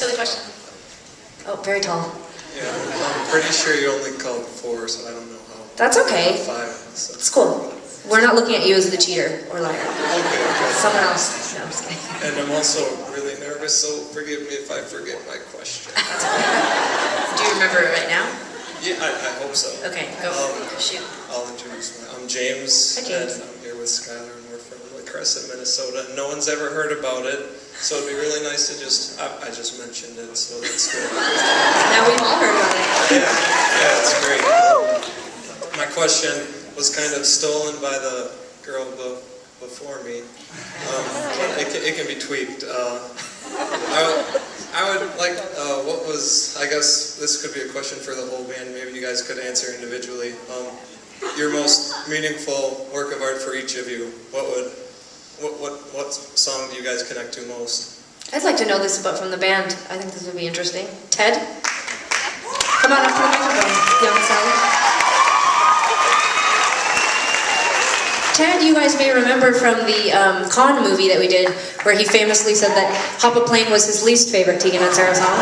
Silly question. Oh, very tall. Yeah, I'm pretty sure you only called 4, so I don't know how. That's okay. 5. So. It's cool. We're not looking at you as the cheater or liar. Okay. Someone else. No, I'm just kidding. And I'm also really nervous, so forgive me if I forget my question. Do you remember it right now? Yeah, I hope so. Okay, go. Shoot. I'll introduce I'm James. Hi, James. And I'm here with Skylar, and we're from La Crescent, Minnesota. No one's ever heard about it, so it'd be really nice to I just mentioned it, so that's good. Now we've all heard about it. Yeah, it's great. My question was kind of stolen by the girl before me. It can be tweaked. I would like, I guess this could be a question for the whole band, maybe you guys could answer individually. Your most meaningful work of art for each of you, what song do you guys connect to most? I'd like to know this about from the band. I think this would be interesting. Ted? Come on up to the microphone, young Sally. Ted, you guys may remember from the Con movie that we did, where he famously said that Hop a Plane was his least favorite Tegan and Sara song.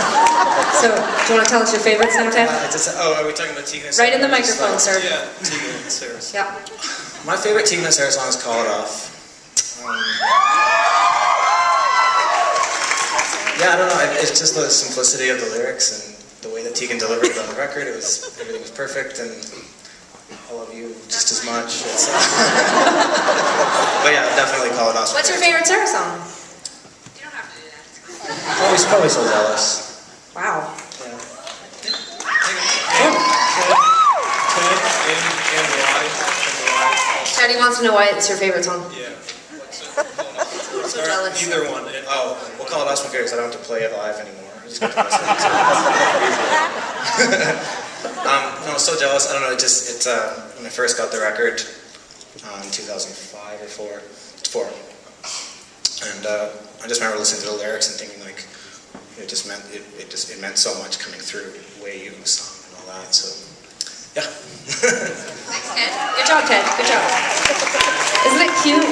So, do you want to tell us your favorites now, Ted? Are we talking about Tegan and Sara? Right in the microphone, sir. Yeah, Tegan and Sara. Yeah. My favorite Tegan and Sara song is Call It Off. Yeah, I don't know, it's just the simplicity of the lyrics and the way that Tegan delivered it on the record. Everything was perfect, and I love you just as much. But yeah, definitely Call It Off. What's your favorite Sara song? You don't have to do that. Probably So Jealous. Wow. Yeah. Ted, he wants to know why it's your favorite song. Yeah. So jealous. Either one. We'll Call It Off my favorite because I don't have to play it live anymore. I just got to listen to it. No, So Jealous. I don't know. It's when I first got the record in 2005 or 4, and I just remember listening to the lyrics and thinking like it meant so much coming through the way you sung and all that. So yeah. Thanks, Ted. Good job, Ted. Good job. Isn't it cute?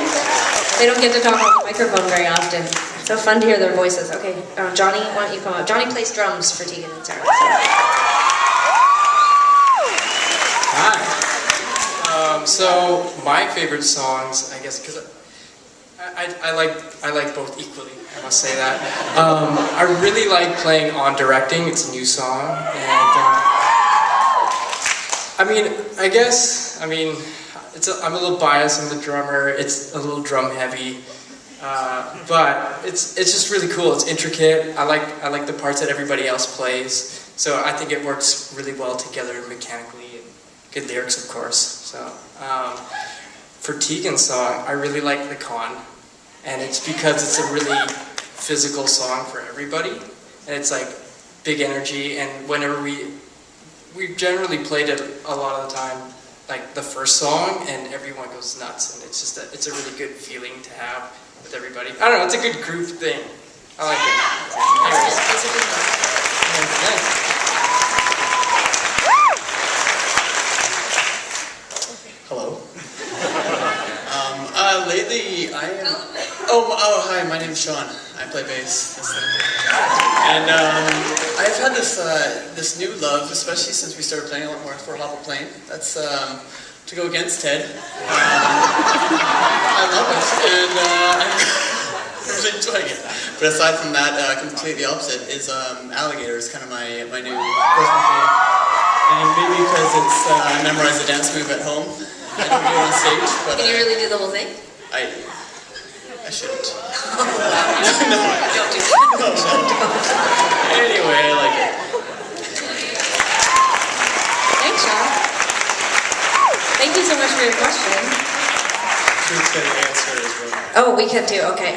They don't get to talk on the microphone very often. So fun to hear their voices. Okay, Johnny, why don't you come up? Johnny plays drums for Tegan and Sara. Hi. So my favorite songs, I guess, because I like both equally. I must say that. I really like playing On Directing. It's a new song, and I'm a little biased. I'm the drummer. It's a little drum heavy, but it's just really cool. It's intricate. I like the parts that everybody else plays. So I think it works really well together mechanically, and good lyrics, of course. So for Tegan's song, I really like the Con, and it's because it's a really physical song for everybody, and it's like big energy. And whenever we generally played it a lot of the time, like the first song, and everyone goes nuts, and it's a really good feeling to have with everybody. I don't know, it's a good group thing. I like it. Anyways. It's a good one. Thanks. Hello. Lately I am... hi, my name's Sean. I play bass. And I've had this new love, especially since we started playing a lot more for Hop a Plane. That's to go against Ted. I love it, and I'm really enjoying it. But aside from that, completely opposite is Alligator is kind of my new personal favorite. And maybe because I memorized the dance move at home. I don't do it on stage, but Can you really do the whole thing? I shouldn't. No, don't do that. No. Anyway, I like it. Thanks, Sean. Thank you so much for your question. Truth can answer as well. Oh, we can too. Okay.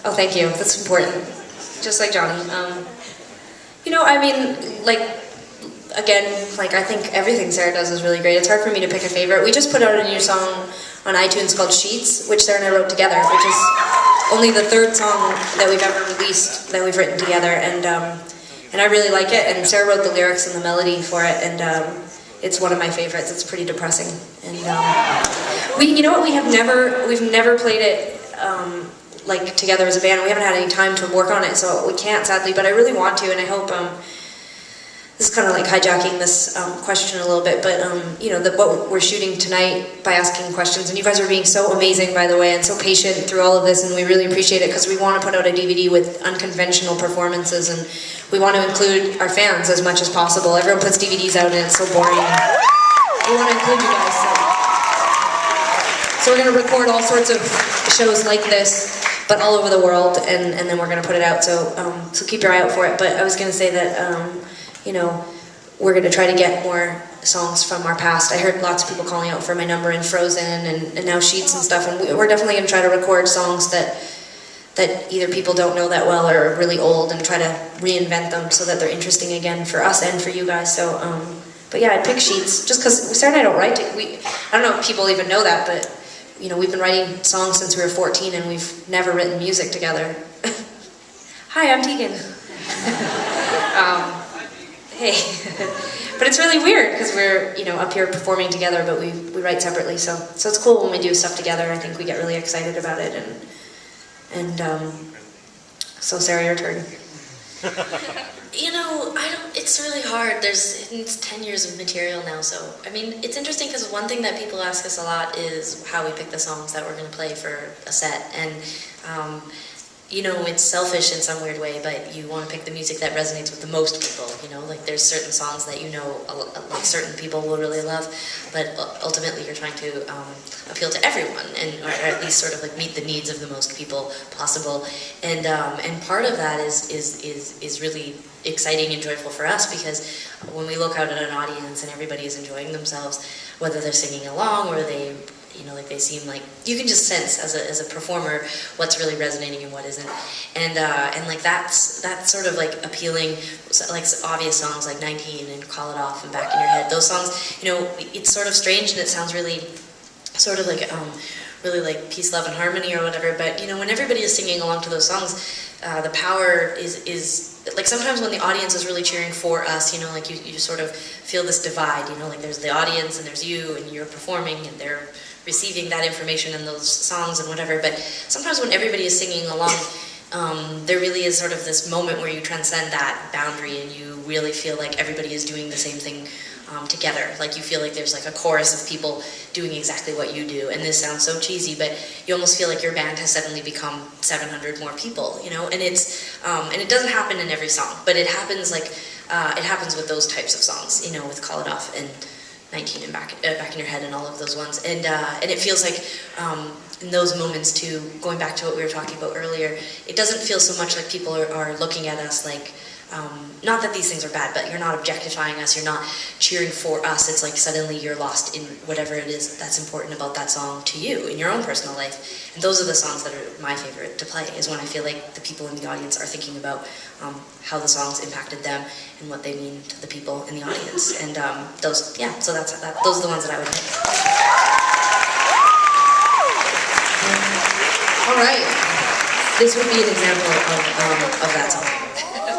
Oh, thank you. That's important. Just like Johnny. I think everything Sara does is really great. It's hard for me to pick a favorite. We just put out a new song on iTunes called Sheets, which Sara and I wrote together, which is only the third song that we've ever released that we've written together, and I really like it. And Sara wrote the lyrics and the melody for it, and it's one of my favorites. It's pretty depressing, and we've never played it like together as a band. We haven't had any time to work on it, so we can't, sadly, but I really want to, and I hope, this is kind of like hijacking this question a little bit, but you know, what we're shooting tonight by asking questions, and you guys are being so amazing, by the way, and so patient through all of this, and we really appreciate it, because we want to put out a DVD with unconventional performances, and we want to include our fans as much as possible. Everyone puts DVDs out, and it's so boring, and we want to include you guys, so we're going to record all sorts of shows like this, but all over the world, and then we're going to put it out, so keep your eye out for it. But I was going to say that, you know, we're going to try to get more songs from our past. I heard lots of people calling out for my number in Frozen, and now Sheets and stuff, and we're definitely going to try to record songs that either people don't know that well or are really old, and try to reinvent them so that they're interesting again for us and for you guys. So, but yeah, I'd pick Sheets, just because Sarah and I don't write it. I don't know if people even know that, but you know, we've been writing songs since we were 14, and we've never written music together. Hi, I'm Tegan. Hey. But it's really weird, because we're, you know, up here performing together, but we write separately, so it's cool when we do stuff together. I think we get really excited about it, and so Sarah, your turn. You know, it's really hard. It's 10 years of material now, so, I mean, it's interesting because one thing that people ask us a lot is how we pick the songs that we're going to play for a set, and, you know, it's selfish in some weird way, but you want to pick the music that resonates with the most people, you know, like there's certain songs that you know, like certain people will really love, but ultimately you're trying to appeal to everyone, or at least sort of like meet the needs of the most people possible, and part of that is really exciting and joyful for us, because when we look out at an audience and everybody is enjoying themselves, whether they're singing along or they, you know, like they seem like, you can just sense as a performer what's really resonating and what isn't, and like that's sort of like appealing, like obvious songs like 19 and Call It Off and Back in Your Head. Those songs, you know, it's sort of strange and it sounds really sort of like really like peace, love, and harmony or whatever, but you know, when everybody is singing along to those songs, the power is like sometimes when the audience is really cheering for us, you know, like you sort of feel this divide, you know, like there's the audience and there's you and you're performing and they're receiving that information in those songs and whatever, but sometimes when everybody is singing along, there really is sort of this moment where you transcend that boundary and you really feel like everybody is doing the same thing together. Like you feel like there's like a chorus of people doing exactly what you do, and this sounds so cheesy, but you almost feel like your band has suddenly become 700 more people, you know, and it's and it doesn't happen in every song, but it happens like it happens with those types of songs, you know, with Call It Off and 19 and Back in Your Head and all of those ones, and it feels like in those moments too, going back to what we were talking about earlier, it doesn't feel so much like people are looking at us like, not that these things are bad, but you're not objectifying us, you're not cheering for us, it's like suddenly you're lost in whatever it is that's important about that song to you in your own personal life. And those are the songs that are my favorite to play, is when I feel like the people in the audience are thinking about how the songs impacted them and what they mean to the people in the audience. And those, yeah, so those are the ones that I would pick. All right, this would be an example of that song.